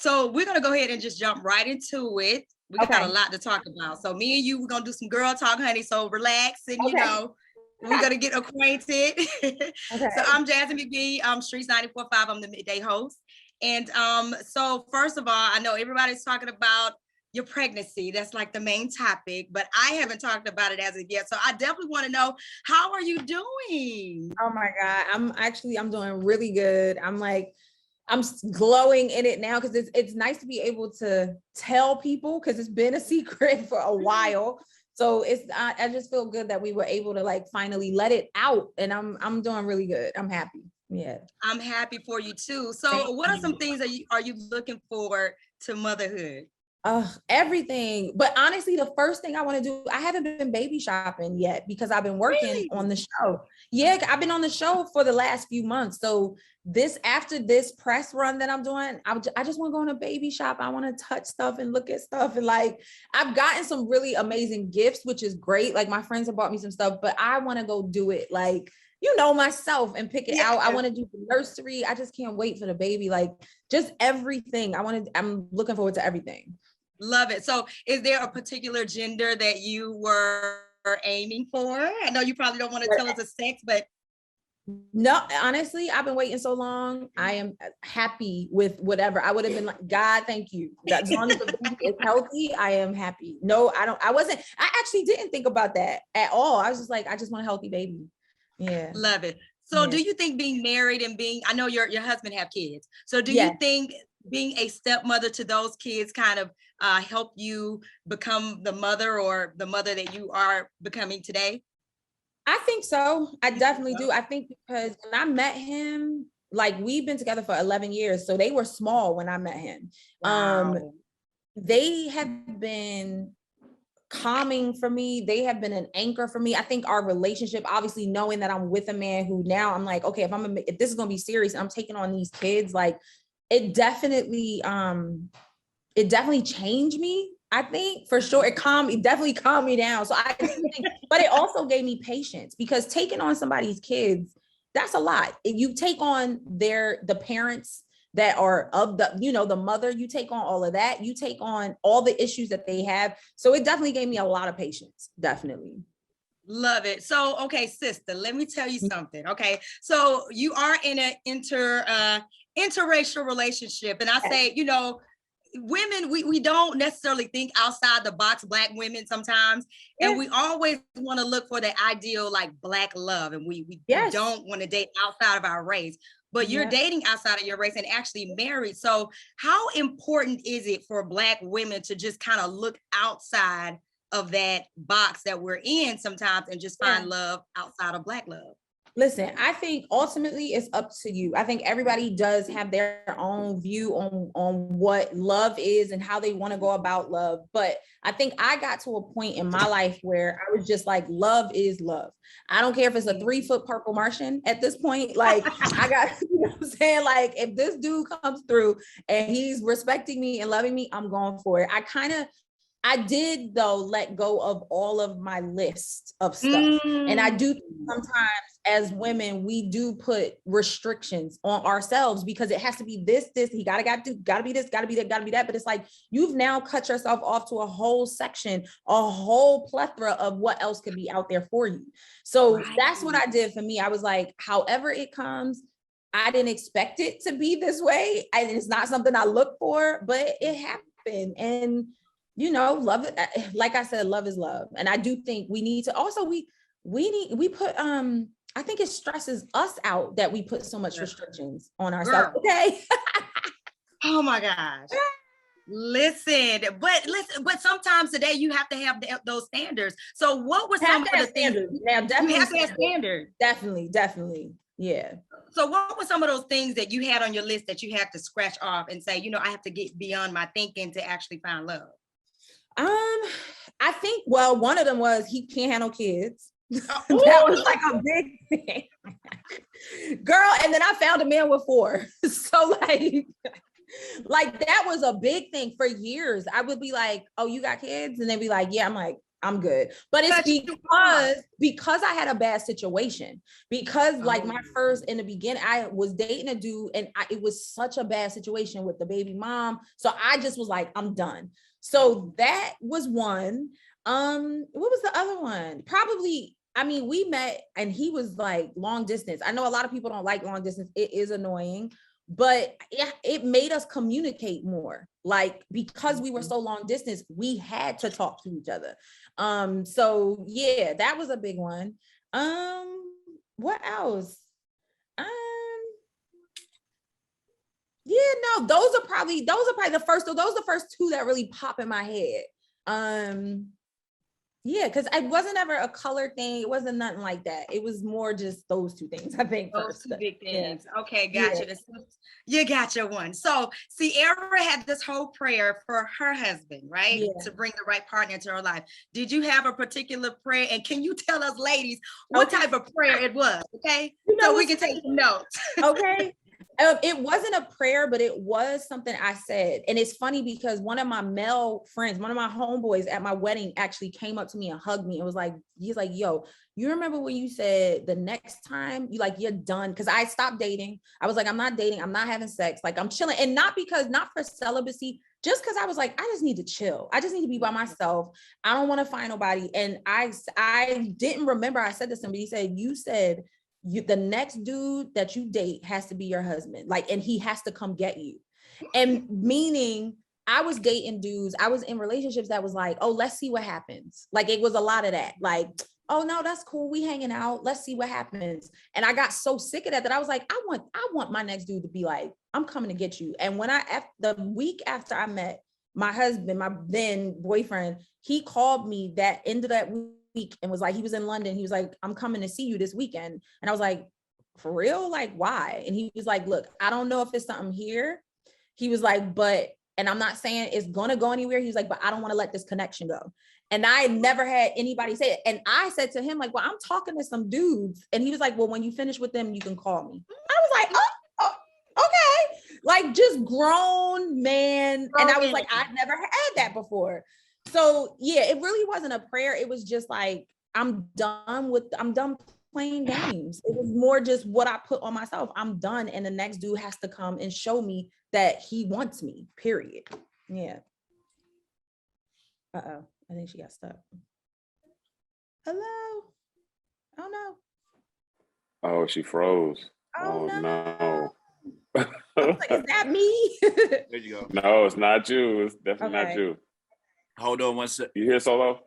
So we're gonna go ahead and just jump right into it. We got a lot to talk about. So me and you, we're gonna do some girl talk, honey. So relax and we're gonna get acquainted. So I'm Jazzy McBee. I'm Streetz94.5. I'm the midday host. And so first of all, I know everybody's talking about your pregnancy. That's like the main topic, but I haven't talked about it as of yet. So I definitely want to know, how are you doing? Oh my God. I'm doing really good. I'm glowing in it now because it's nice to be able to tell people, because it's been a secret for a while. So I just feel good that we were able to like finally let it out, and I'm doing really good. I'm happy. Yeah. I'm happy for you too. So what are some things are you looking forward to motherhood? Everything. But honestly, the first thing I want to do, I haven't been baby shopping yet because I've been working on the show. Yeah, I've been on the show for the last few months. So after this press run that I'm doing, I just want to go in a baby shop. I want to touch stuff and look at stuff. And like, I've gotten some really amazing gifts, which is great. Like my friends have bought me some stuff, but I want to go do it like, myself and pick it out. I want to do the nursery. I just can't wait for the baby. Like just everything. I'm looking forward to everything. Love it. So is there a particular gender that you were aiming for? I know you probably don't want to tell us a sex, but. No, honestly, I've been waiting so long. I am happy with whatever. I would have been like, God, thank you. As long as the baby is healthy, I am happy. No, I actually didn't think about that at all. I was just like, I just want a healthy baby. Yeah. Love it. So do you think being married and I know your husband have kids. So do you think being a stepmother to those kids kind of help you become the mother or the mother that you are becoming today? I think so. I definitely do. I think because when I met him, like we've been together for 11 years. So they were small when I met him. Wow. They have been calming for me. They have been an anchor for me. I think our relationship, obviously knowing that I'm with a man who now I'm like, okay, if this is going to be serious and I'm taking on these kids, like it definitely changed me. I think for sure it definitely calmed me down. So I think, but it also gave me patience, because taking on somebody's kids, that's a lot. You take on the parents that are of the mother, you take on all of that, you take on all the issues that they have. So it definitely gave me a lot of patience. Definitely. Love it. So, okay, sister, let me tell you something. Okay. So you are in an interracial relationship. And I say, women, we don't necessarily think outside the box, Black women sometimes. And we always want to look for the ideal, like Black love. And we don't want to date outside of our race, but you're dating outside of your race and actually married. So how important is it for Black women to just kind of look outside of that box that we're in sometimes and just find love outside of Black love? Listen, I think ultimately it's up to you. I think everybody does have their own view on what love is and how they want to go about love. But I think I got to a point in my life where I was just like, love is love. I don't care if it's a 3-foot purple Martian at this point. Like I got, what I'm saying? Like if this dude comes through and he's respecting me and loving me, I'm going for it. I did though let go of all of my list of stuff. And I do sometimes as women, we do put restrictions on ourselves because it has to be this, he gotta be this, gotta be that, gotta be that. But it's like, you've now cut yourself off to a whole section, a whole plethora of what else could be out there for you. So that's what I did for me. I was like, however it comes, I didn't expect it to be this way. And it's not something I look for, but it happened. And love it. Like I said, love is love. And I do think we need to also, we put, I think it stresses us out that we put so much restrictions on ourselves. Girl. Okay. Oh my gosh. Listen, but sometimes today you have to have those standards. So what were some of the things? Now, definitely you have to have standards. Definitely. Yeah. So what were some of those things that you had on your list that you had to scratch off and say, I have to get beyond my thinking to actually find love? I think, one of them was he can't handle kids. That was like a big thing. Girl, and then I found a man with 4. So like that was a big thing for years. I would be like, oh, you got kids? And they'd be like, yeah. I'm like, I'm good. But it's because I had a bad situation, because like my first, in the beginning, I was dating a dude and it was such a bad situation with the baby mom. So I just was like, I'm done. So that was one. What was the other one? Probably, I mean, we met and he was like long distance. I know a lot of people don't like long distance. It is annoying, but it made us communicate more. Like, because we were so long distance, we had to talk to each other. So yeah, that was a big one. What else? Yeah, no, those are probably the first two that really pop in my head. Yeah, because it wasn't ever a color thing. It wasn't nothing like that. It was more just those two things, I think. Those two big things. Yeah. Okay, gotcha. Yeah. You got your one. So Sierra had this whole prayer for her husband, right? Yeah. To bring the right partner into her life. Did you have a particular prayer? And can you tell us, ladies, what type of prayer it was? Okay, so we can take some notes. Okay. It wasn't a prayer, but it was something I said. And it's funny because one of my male friends, one of my homeboys at my wedding actually came up to me and hugged me and was like, he's like, yo, you remember when you said the next time you're done? Because I stopped dating. I was like, I'm not dating. I'm not having sex. Like, I'm chilling. And not for celibacy, just because I was like, I just need to chill. I just need to be by myself. I don't want to find nobody. And I didn't remember I said this to him, but he said, you said, the next dude that you date has to be your husband, like, and he has to come get you. And meaning I was dating dudes, I was in relationships that was like, oh, let's see what happens. Like, it was a lot of that, like, oh no, that's cool, we hanging out, let's see what happens. And I got so sick of that I was like, I want my next dude to be like, I'm coming to get you. And when the week after I met my husband, my then boyfriend, he called me that end of that week and was like, he was in London. He was like, I'm coming to see you this weekend. And I was like, for real? Like, why? And he was like, look, I don't know if it's something here. He was like, and I'm not saying it's going to go anywhere. He was like, but I don't want to let this connection go. And I never had anybody say it. And I said to him, like, well, I'm talking to some dudes. And he was like, well, when you finish with them, you can call me. I was like, oh okay. Like, just grown man. And I was like, I've never had that before. So yeah, it really wasn't a prayer. It was just like, I'm done playing games. It was more just what I put on myself. I'm done. And the next dude has to come and show me that he wants me, period. Yeah. Uh-oh, I think she got stuck. Hello? Oh no. Oh, she froze. Oh no. I was like, is that me? There you go. No, it's not you. It's definitely not you. Hold on one second. You hear Solo?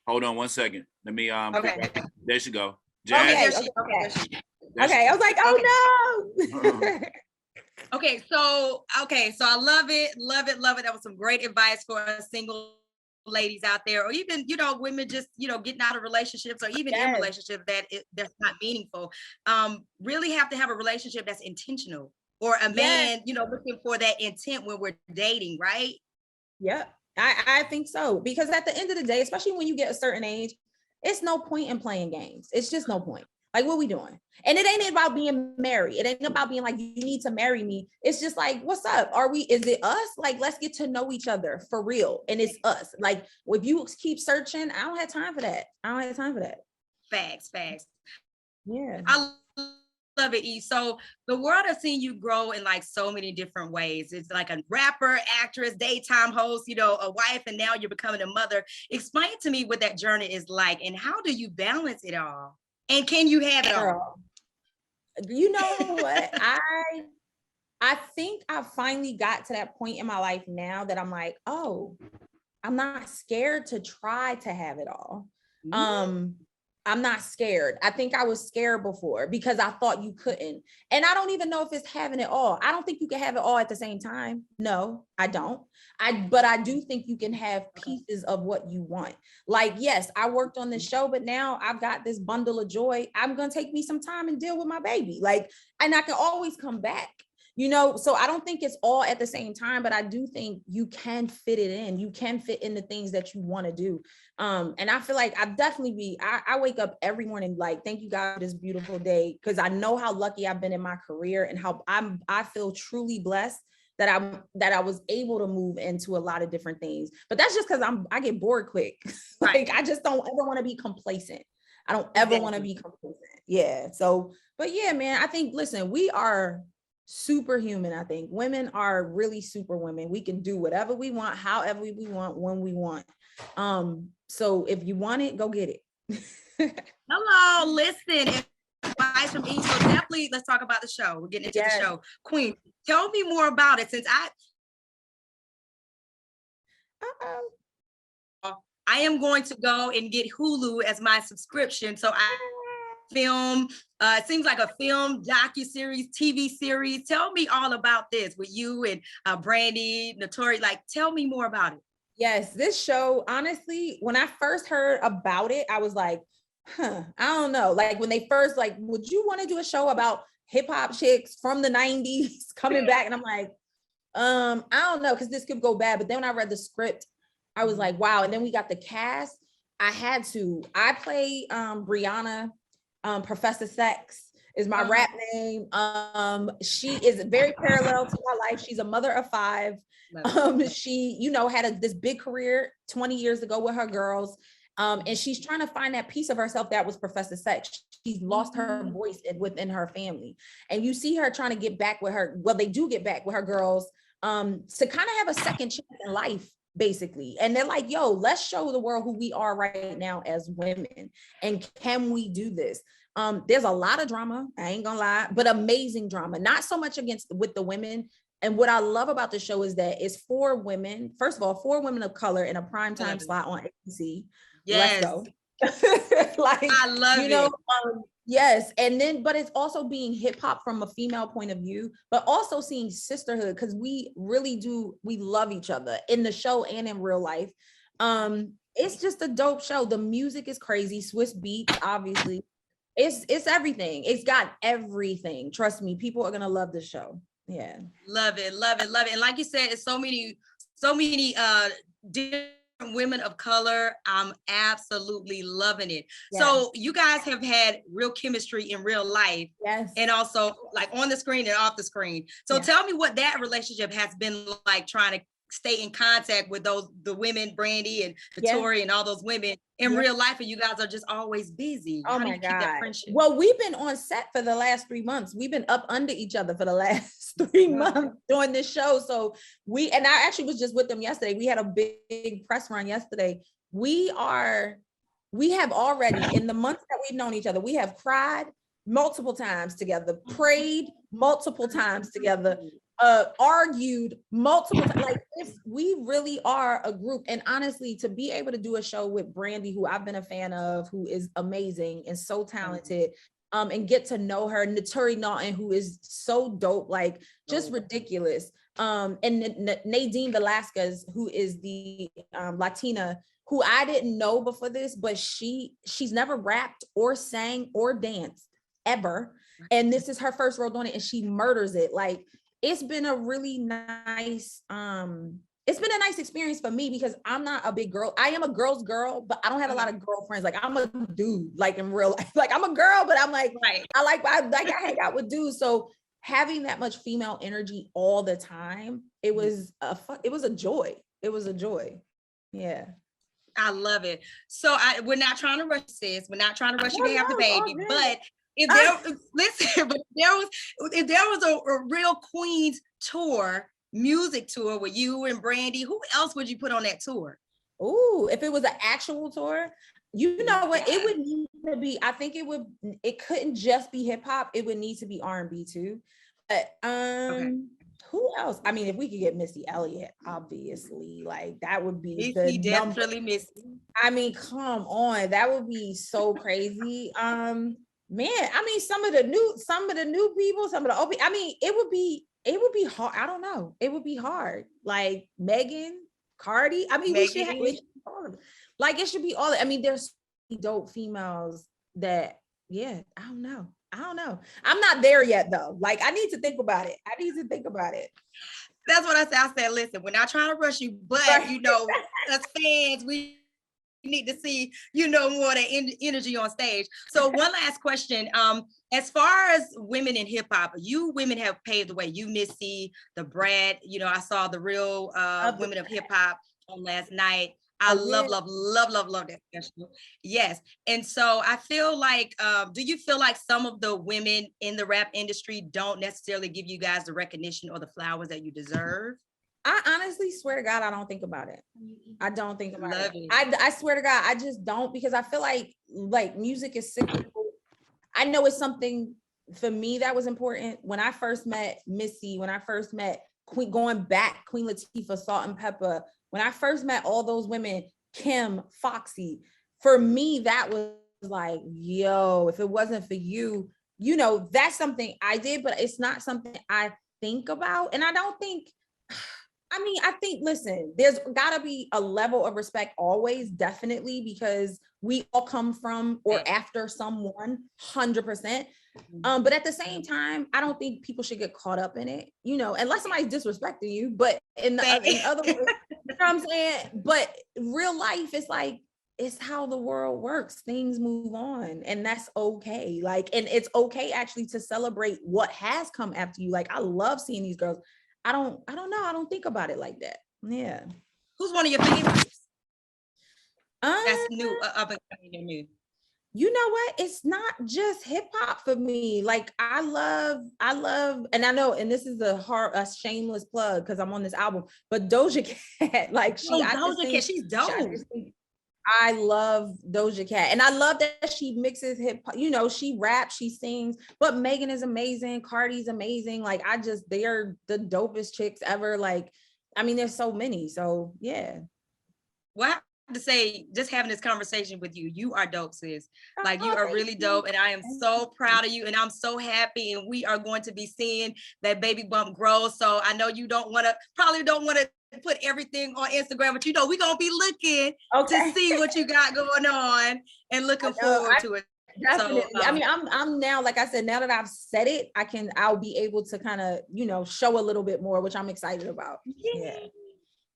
Hold on one second. Let me okay. There she go. Jazz. Okay. I was like, oh no. Okay, so I love it. That was some great advice for us single ladies out there, or even, women just, getting out of relationships, or even in relationships that's not meaningful. Really have to have a relationship that's intentional, or a man, looking for that intent when we're dating, right? Yep. I think so, because at the end of the day, especially when you get a certain age, it's no point in playing games. It's just no point. Like, what we doing? And it ain't about being married. It ain't about being like, you need to marry me. It's just like, what's up? Is it us? Like, let's get to know each other for real. And it's us. Like, if you keep searching, I don't have time for that. Facts. Yeah. I love it, E. So the world has seen you grow in like so many different ways. It's like a rapper, actress, daytime host, a wife, and now you're becoming a mother. Explain to me what that journey is like, and how do you balance it all? And can you have it all? You know what? I think I finally got to that point in my life now that I'm like, oh, I'm not scared to try to have it all. I'm not scared. I think I was scared before because I thought you couldn't. And I don't even know if it's having it all. I don't think you can have it all at the same time. No, I don't. But I do think you can have pieces of what you want. Like, yes, I worked on this show, but now I've got this bundle of joy. I'm going to take me some time and deal with my baby. Like, and I can always come back. So I don't think it's all at the same time, but I do think you can fit it in. You can fit in the things that you want to do. And I feel like I wake up every morning like, thank you God for this beautiful day, because I know how lucky I've been in my career and how I feel truly blessed that I was able to move into a lot of different things. But that's just because I get bored quick. Like I just don't ever want to be complacent. I don't ever want to be complacent. Yeah. So, but yeah, man, I think, listen, we are superhuman. I think women are really super women. We can do whatever we want, however we want, when we want. So if you want it, go get it. Hello, listen. Advice from Eve. So definitely let's talk about the show. We're getting into the show. Queen, tell me more about it, since I am going to go and get Hulu as my subscription. So I film, it seems like a film, docuseries, TV series. Tell me all about this with you and Brandy, Notori. Like, tell me more about it. Yes, this show, honestly, when I first heard about it, I was like, I don't know. Like when they first like, would you want to do a show about hip hop chicks from the 90s coming back? And I'm like, I don't know, because this could go bad. But then when I read the script, I was like, wow. And then we got the cast. I play Brianna, Professor Sex is my rap name. She is very parallel to my life. She's a mother of 5. She, had this big career 20 years ago with her girls. And she's trying to find that piece of herself that was Professor Sex. She's lost her voice within her family. And you see her trying to get back with her. Well, they do get back with her girls to kind of have a second chance in life, basically. And they're like, yo, let's show the world who we are right now as women. And can we do this? There's a lot of drama, I ain't gonna lie, but amazing drama. Not so much with the women. And what I love about the show is that it's 4 women. First of all, 4 women of color in a primetime slot on ABC. Yes. Let's go. Like, I love it. Yes. And then, but it's also being hip hop from a female point of view, but also seeing sisterhood, because we really we love each other in the show and in real life. It's just a dope show. The music is crazy. Swiss beats, obviously. It's everything. It's got everything. Trust me, people are gonna love the show. Yeah. Love it. And like you said, it's so many different women of color. I'm absolutely loving it. Yes. So you guys have had real chemistry in real life. Yes. And also like on the screen and off the screen. So tell me what that relationship has been like, trying to stay in contact with the women, Brandy and Notori and all those women in real life, and you guys are just always busy. Oh, how do you my keep God. that friendship? Well, we've been on set for the last 3 months. We've been up under each other for the last 3 months doing this show. So and I actually was just with them yesterday. We had a big press run yesterday. We have already, in the months that we've known each other, we have cried multiple times together, prayed multiple times together, argued multiple times. Like, we really are a group. And honestly, to be able to do a show with Brandy, who I've been a fan of, who is amazing and so talented, and get to know her, Notori Naughton, who is so dope, like just ridiculous. And Nadine Velasquez, who is the Latina, who I didn't know before this, but she's never rapped or sang or danced ever. And this is her first role doing it, and she murders it. Like, it's been a really nice, it's been a nice experience for me, because I'm not a big girl. I am a girl's girl, but I don't have a lot of girlfriends. Like, I'm a dude, like in real life. Like, I'm a girl, but I'm like, I hang out with dudes. So having that much female energy all the time, it was a joy. It was a joy. Yeah. I love it. So we're not trying to rush this. We're not trying to rush you to have the baby, but if there was a real Queens tour, music tour with you and Brandy, who else would you put on that tour? Ooh, if it was an actual tour, you know what, it would need to be, I think it couldn't just be hip hop. It would need to be R&B too. But who else? I mean, if we could get Missy Elliott, obviously, like that would be definitely Missy. I mean, come on, that would be so crazy. Man, I mean, some of the new people, some of the old people, I mean, it would be hard. I don't know. It would be hard. Like Megan, Cardi. I mean, it should be all. I mean, there's dope females that, I don't know. I'm not there yet though. Like, I need to think about it. That's what I said. I said, listen, we're not trying to rush you, but as fans, we need to see, more of that energy on stage. So one last question. As far as women in hip hop, you women have paved the way. You, Missy, the Brad, I saw the real women of hip hop on last night. I love that special. Yes. And so I feel like, do you feel like some of the women in the rap industry don't necessarily give you guys the recognition or the flowers that you deserve? I honestly swear to God, I don't think about it. I don't think about it. I swear to God, I just don't, because I feel like music is cyclical. I know it's something for me that was important. When I first met Missy, when I first met Queen Latifah, Salt and Pepper, when I first met all those women, Kim, Foxy, for me, that was like, yo, if it wasn't for you, that's something I did, but it's not something I think about. And I don't think, I think, listen, there's gotta be a level of respect always, definitely, because we all come from or after someone, 100%. But at the same time, I don't think people should get caught up in it, unless somebody's disrespecting you. But in other ways, you know what I'm saying? But real life is like, it's how the world works. Things move on, and that's okay. And it's okay actually to celebrate what has come after you. I love seeing these girls. I don't know. I don't think about it like that. Yeah. Who's one of your favorites? That's new, up and coming new. You know what? It's not just hip hop for me. I love, and I know, and this is a shameless plug because I'm on this album, but Doja Cat, Doja Cat, she's dope. I love Doja Cat, and I love that she mixes hip hop. She raps, she sings, but Megan is amazing. Cardi's amazing. They are the dopest chicks ever. There's so many. So yeah. Well, I have to say, just having this conversation with you, you are dope, sis. You are really dope, and I am so proud of you, and I'm so happy, and we are going to be seeing that baby bump grow. So I know you probably don't want to put everything on Instagram, but we're gonna be looking to see what you got going on and looking forward to it. Definitely. So, I'm now, like I said, now that I've said it, I'll be able to kind of, show a little bit more, which I'm excited about. Yeah.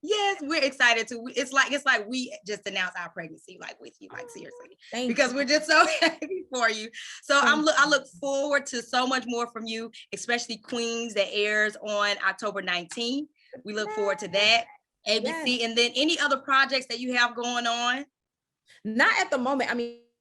Yes, we're excited too. It's like we just announced our pregnancy, with you, seriously, because we're just so happy for you. So I look forward to so much more from you, especially Queens, that airs on October 19th. We look forward to that. ABC, and then any other projects that you have going on? Not at the moment.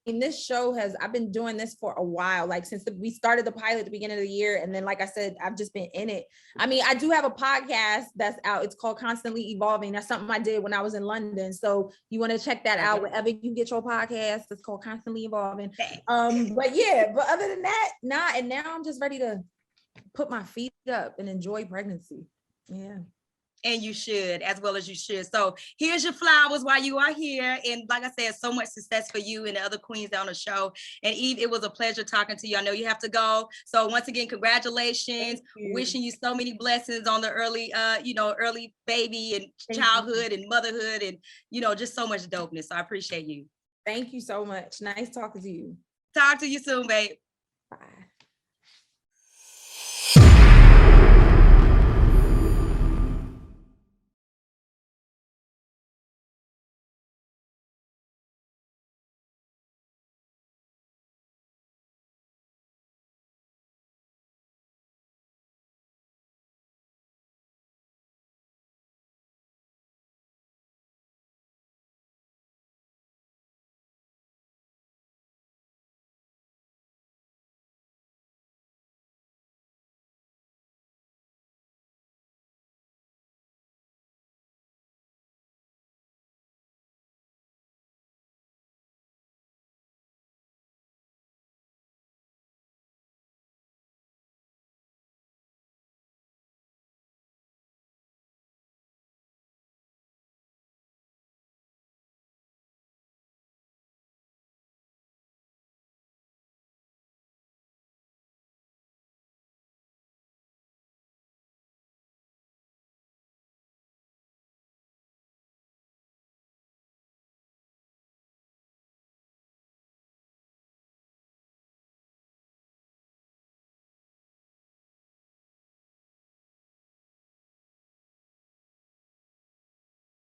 This show I've been doing this for a while, since we started the pilot at the beginning of the year. And then, like I said, I've just been in it. I do have a podcast that's out. It's called Constantly Evolving. That's something I did when I was in London. So you want to check that out wherever you get your podcast. It's called Constantly Evolving. But other than that, and now I'm just ready to put my feet up and enjoy pregnancy. Yeah. And you should, as well as you should. So here's your flowers while you are here. And like I said, so much success for you and the other queens on the show. And Eve, it was a pleasure talking to you. I know you have to go. So once again, congratulations. Wishing you so many blessings on the early baby and childhood and motherhood and, just so much dopeness. So I appreciate you. Thank you so much. Nice talking to you. Talk to you soon, babe. Bye.